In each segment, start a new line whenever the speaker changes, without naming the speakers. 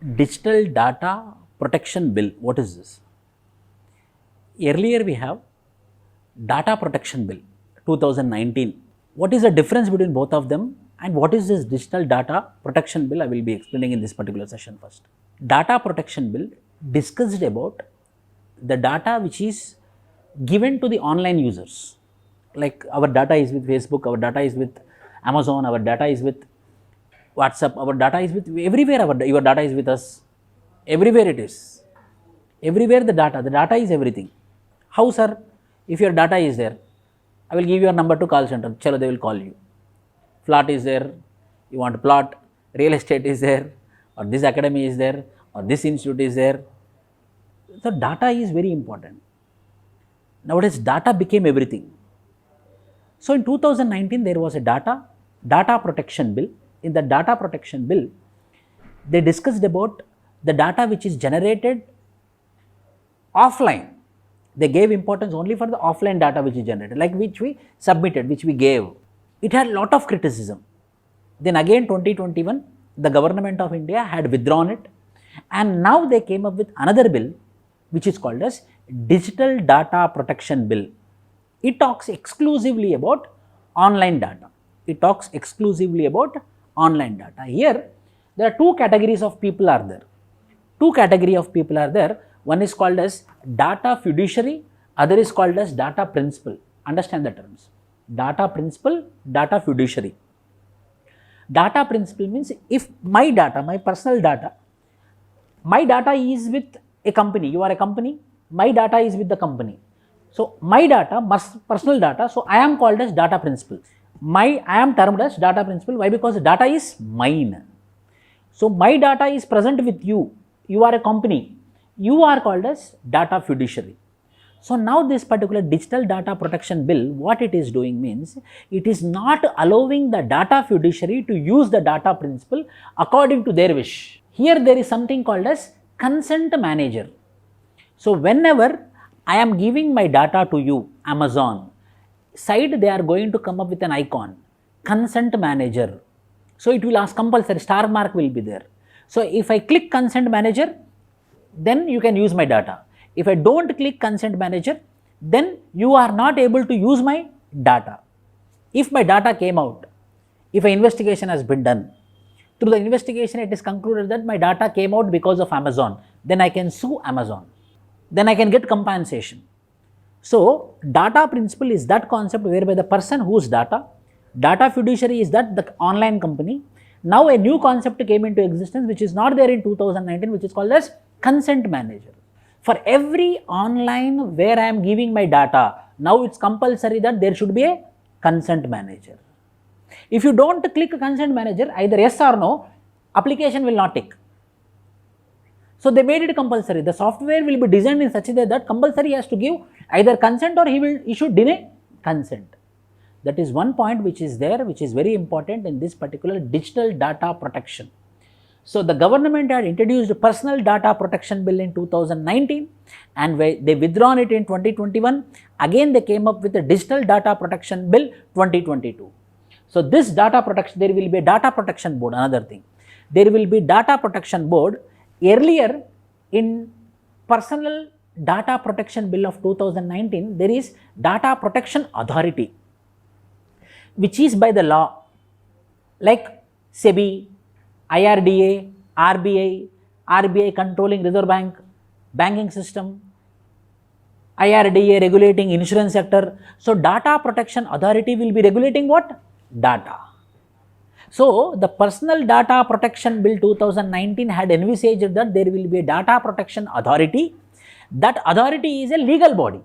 Digital Data Protection Bill. What is this? Earlier we have Data Protection Bill 2019. What is the difference between both of them and what is this Digital Data Protection Bill? I will be explaining in this particular session first. Data Protection Bill discussed about the data which is given to the online users. Like our data is with Facebook, our data is with Amazon, our data is with WhatsApp, our data is with everywhere, your data is with us, everywhere it is. Everywhere the data is everything. How, sir? If your data is there, I will give your number to call center, chalo, they will call you. Plot is there, you want to plot, real estate is there, or this academy is there, or this institute is there. So data is very important. Nowadays data became everything. So in 2019 there was a data protection bill. In the data protection bill, they discussed about the data which is generated offline. They gave importance only for the offline data which is generated, like which we submitted, which we gave. It had a lot of criticism. Then again 2021, the government of India had withdrawn it, and now they came up with another bill which is called as Digital Data Protection Bill. It talks exclusively about online data. It talks exclusively about online data. Here, there are two categories of people are there. Two category of people are there. One is called as data fiduciary, other is called as data principal. Understand the terms. Data principal, data fiduciary. Data principal means if my data, my personal data, my data is with a company, you are a company, my data is with the company. So my data, personal data, so I am called as data principal. I am termed as data principal. Why? Because the data is mine. So my data is present with you. You are a company. You are called as data fiduciary. So now this particular Digital Data Protection Bill, what it is doing means, it is not allowing the data fiduciary to use the data principal according to their wish. Here there is something called as consent manager. So whenever I am giving my data to you, Amazon, side they are going to come up with an icon, consent manager. So it will ask compulsory, star mark will be there. So if I click consent manager, then you can use my data. If I don't click consent manager, then you are not able to use my data. If my data came out, if an investigation has been done, through the investigation it is concluded that my data came out because of Amazon, then I can sue Amazon. Then I can get compensation. So data principal is that concept whereby the person whose data fiduciary is that the online company. Now a new concept came into existence which is not there in 2019, which is called as consent manager. For every online where I am giving my data, now it's compulsory that there should be a consent manager. If you don't click consent manager, either yes or no, application will not take. So they made it compulsory. The software will be designed in such a way that compulsory has to give either consent or he should deny consent. That is one point which is there, which is very important in this particular digital data protection. So the government had introduced a personal data protection bill in 2019 and they withdrawn it in 2021. Again they came up with a digital data protection bill 2022. So this data protection, there will be a data protection board, another thing. There will be data protection board. Earlier in personal data protection bill of 2019, there is data protection authority, which is by the law, like SEBI, IRDA, RBI controlling Reserve Bank, banking system, IRDA regulating insurance sector. So data protection authority will be regulating what? Data. So the personal data protection bill 2019 had envisaged that there will be a data protection authority. That authority is a legal body.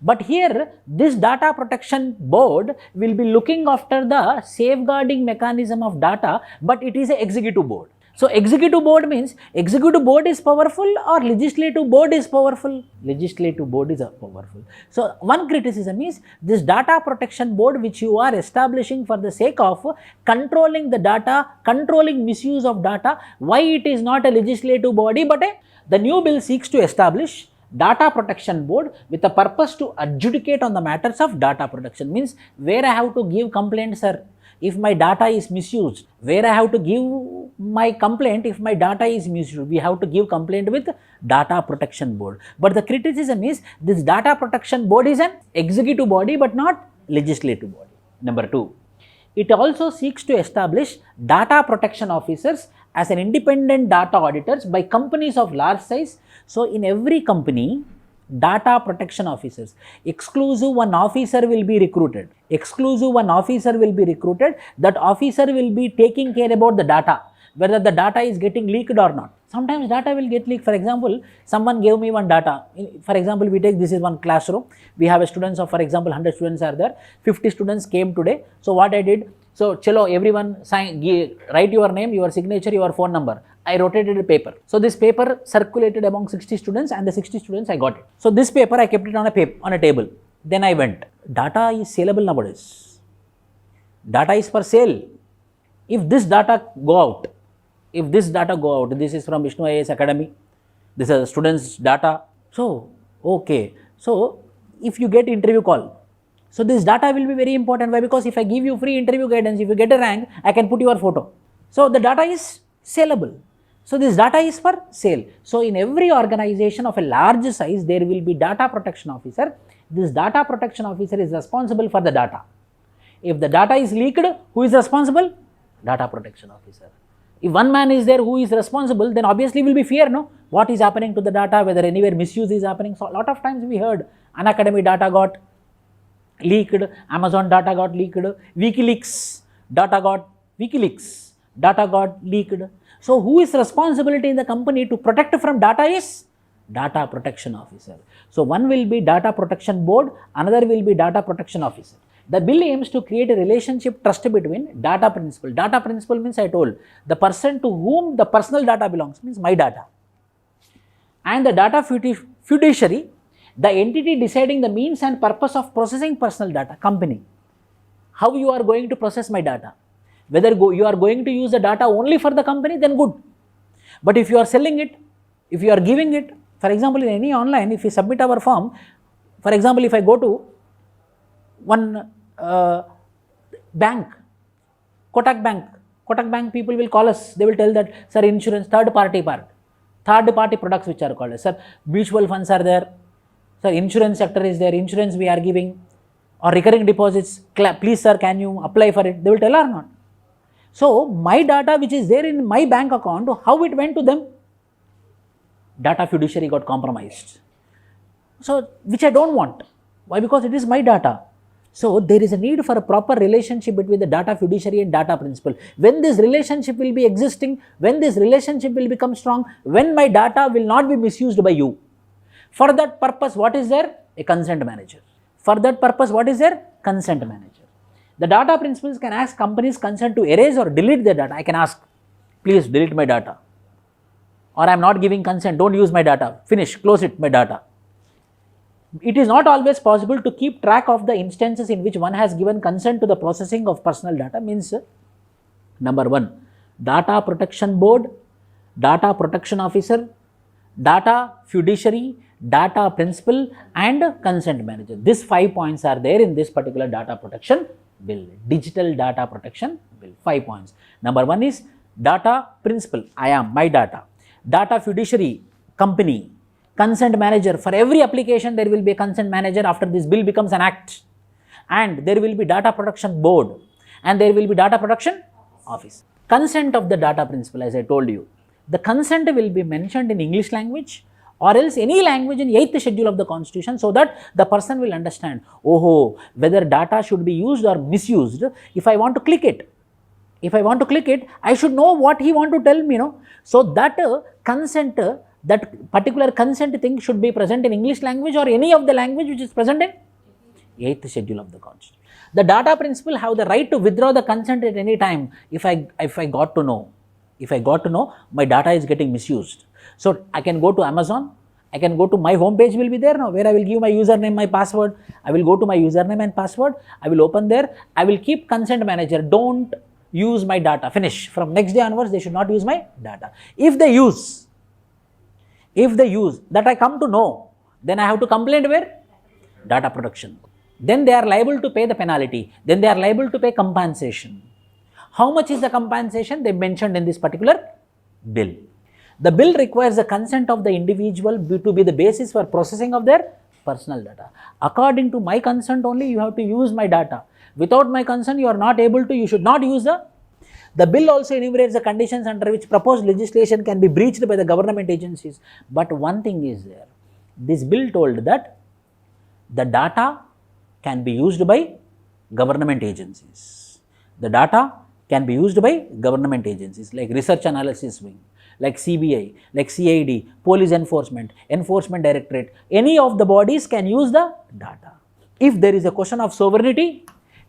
But here this data protection board will be looking after the safeguarding mechanism of data, but it is an executive board. So executive board means executive board is powerful or legislative board is powerful? Legislative board is powerful. So one criticism is this data protection board which you are establishing for the sake of controlling the data, controlling misuse of data, why it is not a legislative body but the new bill seeks to establish data protection board with the purpose to adjudicate on the matters of data protection. Means where I have to give complaint, sir. if my data is misused, where I have to give my complaint if my data is misused. We have to give complaint with Data Protection Board. But the criticism is this Data Protection Board is an executive body but not legislative body. Number 2, it also seeks to establish data protection officers as an independent data auditors by companies of large size. So, in every company, data protection officers, exclusive one officer will be recruited. That officer will be taking care about the data, whether the data is getting leaked or not. Sometimes data will get leaked. For example, someone gave me one data. For example, we take this is one classroom. We have a students of, for example, 100 students are there. 50 students came today. So what I did, so chalo, everyone sign, write your name, your signature, your phone number. I rotated a paper. So this paper circulated among 60 students, and the 60 students I got it. So this paper I kept it on a table. Then I went. Data is saleable nowadays. Data is for sale. If this data go out, this is from VISHNU IAS Academy, this is students' data. So, okay. So, if you get interview call, so this data will be very important. Why? Because if I give you free interview guidance, if you get a rank, I can put your photo. So, the data is saleable. So, this data is for sale. So, in every organization of a large size, there will be data protection officer. This data protection officer is responsible for the data. If the data is leaked, who is responsible? Data protection officer. If one man is there who is responsible, then obviously will be fear, no? What is happening to the data, whether anywhere misuse is happening. So, a lot of times we heard unacademy data got leaked, Amazon data got leaked, WikiLeaks data got leaked. So, who is responsibility in the company to protect from data is data protection officer. So, one will be data protection board, another will be data protection officer. The bill aims to create a relationship trust between data principal. Data principal means I told the person to whom the personal data belongs, means my data, and the data fiduciary, the entity deciding the means and purpose of processing personal data, company. How you are going to process my data? Whether you are going to use the data only for the company, then good. But if you are selling it, if you are giving it, for example, in any online, if you submit our form, for example, if I go to one bank, Kotak Bank people will call us, they will tell that, sir, insurance, third party products which are called, sir, mutual funds are there, sir, insurance sector is there, insurance we are giving, or recurring deposits, please sir, can you apply for it? They will tell or not. So, my data which is there in my bank account, how it went to them? Data fiduciary got compromised. So, which I don't want. Why? Because it is my data. So, there is a need for a proper relationship between the data fiduciary and data principal. When this relationship will be existing, when this relationship will become strong, when my data will not be misused by you. For that purpose, what is there? A consent manager. For that purpose, what is there? Consent manager. The data principals can ask companies consent to erase or delete their data. I can ask, please delete my data. Or I am not giving consent, don't use my data. Finish, close it, my data. It is not always possible to keep track of the instances in which one has given consent to the processing of personal data. Means, number 1, data protection board, data protection officer, data fiduciary, data principal, and consent manager. These 5 points are there in this particular data protection bill, digital data protection bill. 5 points. Number 1 is data principal, I am, my data. Data fiduciary, company. Consent manager, for every application there will be a consent manager after this bill becomes an act, and there will be data protection board, and there will be data protection office. Consent of the data principal, as I told you, the consent will be mentioned in English language or else any language in 8th schedule of the constitution, so that the person will understand, oh, whether data should be used or misused. If I want to click it, I should know what he want to tell me, no? So that consent, that particular consent thing should be present in English language or any of the language which is present in 8th schedule of the constitution. The data principal have the right to withdraw the consent at any time if I got to know my data is getting misused. So I can go to Amazon, I can go to my home page will be there now, where I will give my username, my password. I will go to my username and password, I will open there, I will keep consent manager, don't use my data, finish. From next day onwards they should not use my data. If they use that I come to know, then I have to complain where? Data protection. Then they are liable to pay the penalty, then they are liable to pay compensation. How much is the compensation? They mentioned in this particular bill. The bill requires the consent of the individual to be the basis for processing of their personal data. According to my consent only, you have to use my data. Without my consent, you are not able to, you should not use the bill also enumerates the conditions under which proposed legislation can be breached by the government agencies. But one thing is there, this bill told that the data can be used by government agencies. The data can be used by government agencies like Research Analysis Wing, like CBI, like CID, Police Enforcement, Enforcement Directorate, any of the bodies can use the data. If there is a question of sovereignty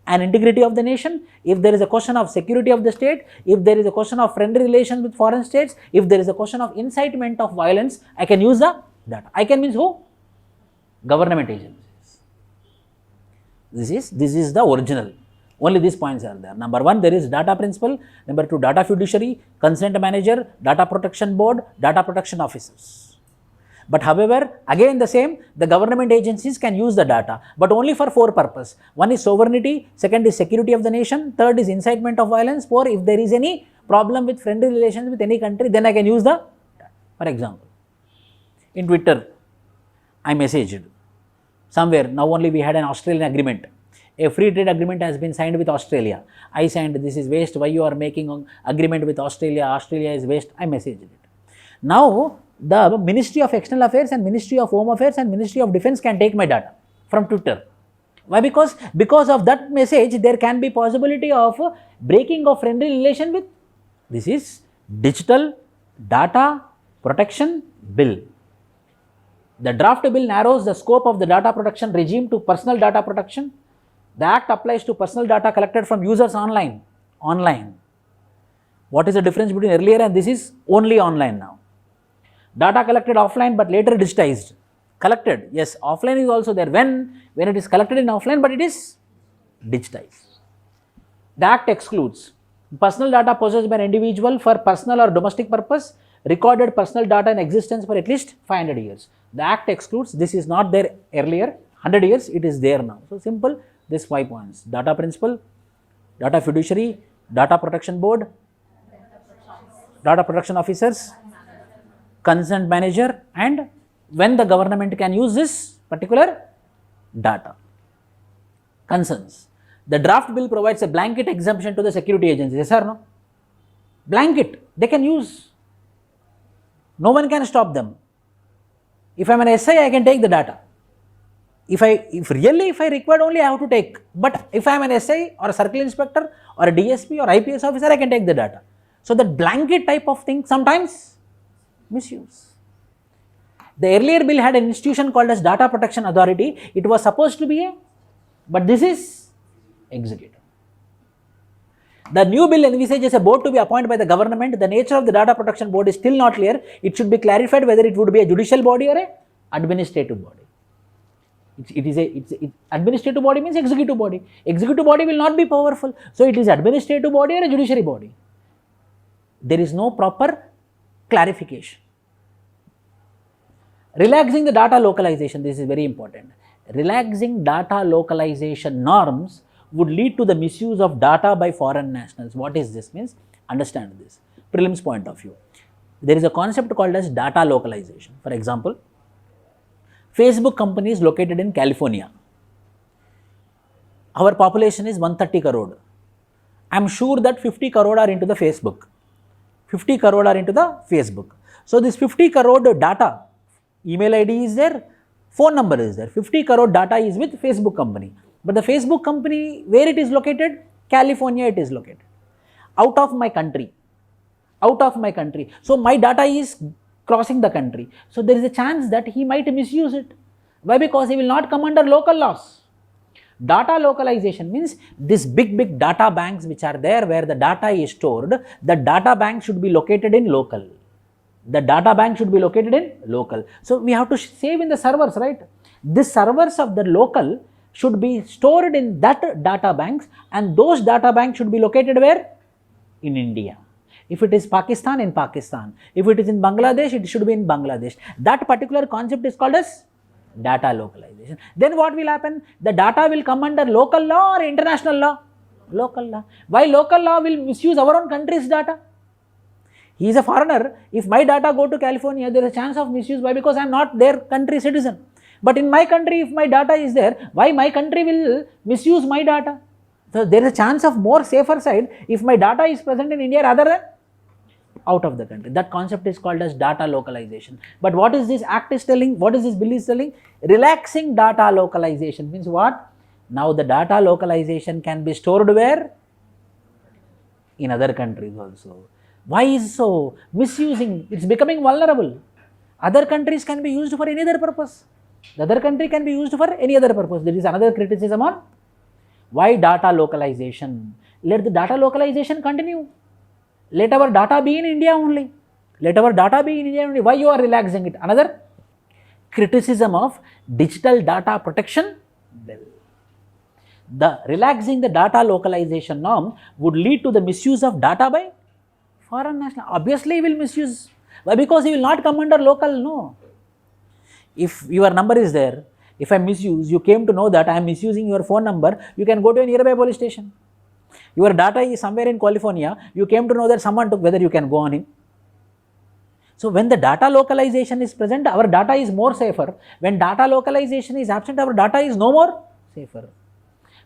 and integrity of the nation, if there is a question of security of the state, if there is a question of friendly relations with foreign states, if there is a question of incitement of violence, I can use the data. I can means who? Government agencies. This is the original. Only these points are there. Number 1, there is data principle. Number 2, data fiduciary, consent manager, data protection board, data protection officers. But however, again the same, the government agencies can use the data, but only for 4 purposes. 1 is sovereignty, 2nd is security of the nation, 3rd is incitement of violence, 4, if there is any problem with friendly relations with any country, then I can use the data. For example, in Twitter, I messaged somewhere, now only we had an Australian agreement. A free trade agreement has been signed with Australia. I signed, this is waste, why you are making an agreement with Australia, Australia is waste, I messaged it. Now, the Ministry of External Affairs and Ministry of Home Affairs and Ministry of Defence can take my data from Twitter. Why? Because of that message, there can be possibility of breaking of friendly relation with. This is Digital Data Protection Bill. The draft bill narrows the scope of the data protection regime to personal data protection. The act applies to personal data collected from users online. What is the difference between earlier and this is only online now? Data collected offline but later digitized. Collected, yes, offline is also there when it is collected in offline but it is digitized. The act excludes personal data possessed by an individual for personal or domestic purpose, recorded personal data in existence for at least 500 years. The act excludes, this is not there earlier, 100 years, it is there now. So simple, these 5 points: data principle, data fiduciary, data protection board, data protection officers, consent manager, and when the government can use this particular data. Concerns. The draft bill provides a blanket exemption to the security agencies. Yes or no? Blanket, they can use. No one can stop them. If I am an SI, I can take the data. If I required only, I have to take. But if I am an SI or a circle inspector or a DSP or IPS officer, I can take the data. So that blanket type of thing sometimes misuse. The earlier bill had an institution called as Data Protection Authority. It was supposed to be but this is executive. The new bill envisages a board to be appointed by the government. The nature of the data protection board is still not clear. It should be clarified whether it would be a judicial body or a administrative body. Administrative body means executive body. Executive body will not be powerful. So it is administrative body or a judiciary body. There is no proper clarification. Relaxing the data localization, this is very important. Relaxing data localization norms would lead to the misuse of data by foreign nationals. What is this means? Understand this. Prelims point of view. There is a concept called as data localization. For example, Facebook company is located in California. Our population is 130 crore. I am sure that 50 crore are into the Facebook. 50 crore are into the Facebook. So this 50 crore data, email ID is there, phone number is there. 50 crore data is with Facebook company. But the Facebook company, where it is located? California it is located. Out of my country. So my data is crossing the country. So there is a chance that he might misuse it. Why? Because he will not come under local laws. Data localization means this big data banks which are there where the data is stored, the data bank should be located in local. So we have to save in the servers, right? This servers of the local should be stored in that data banks, and those data banks should be located where? In India. If it is Pakistan, in Pakistan. If it is in Bangladesh, it should be in Bangladesh. That particular concept is called as data localization. Then what will happen? The data will come under local law or international law? Local law. Why local law will misuse our own country's data? He is a foreigner. If my data go to California, there is a chance of misuse. Why? Because I am not their country citizen. But in my country, if my data is there, why my country will misuse my data? So there is a chance of more safer side if my data is present in India rather than out of the country. That concept is called as data localization. But what is this act is telling? What is this bill is telling? Relaxing data localization means what? Now the data localization can be stored where? In other countries also. Why is so? Misusing, it's becoming vulnerable. Other countries can be used for any other purpose. The other country can be used for any other purpose. There is another criticism on why data localization. Let the data localization continue. Let our data be in India only. Let our data be in India only. Why you are relaxing it? Another criticism of digital data protection bill. The relaxing the data localization norm would lead to the misuse of data by foreign national. Obviously, he will misuse. Why? Because he will not come under local, no. If your number is there, if I misuse, you came to know that I am misusing your phone number, you can go to a nearby police station. Your data is somewhere in California, you came to know that someone took, whether you can go on in. So when the data localization is present, our data is more safer. When data localization is absent, our data is no more safer.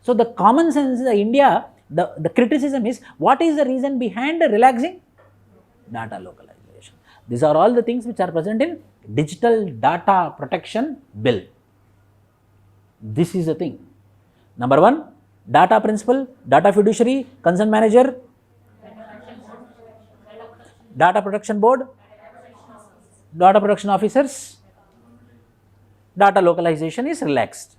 So the common sense in India, the criticism is, what is the reason behind relaxing data localization? These are all the things which are present in digital data protection bill. This is the thing. Number one, data principle, data fiduciary, concern manager, data protection board, data protection officers, data localization is relaxed.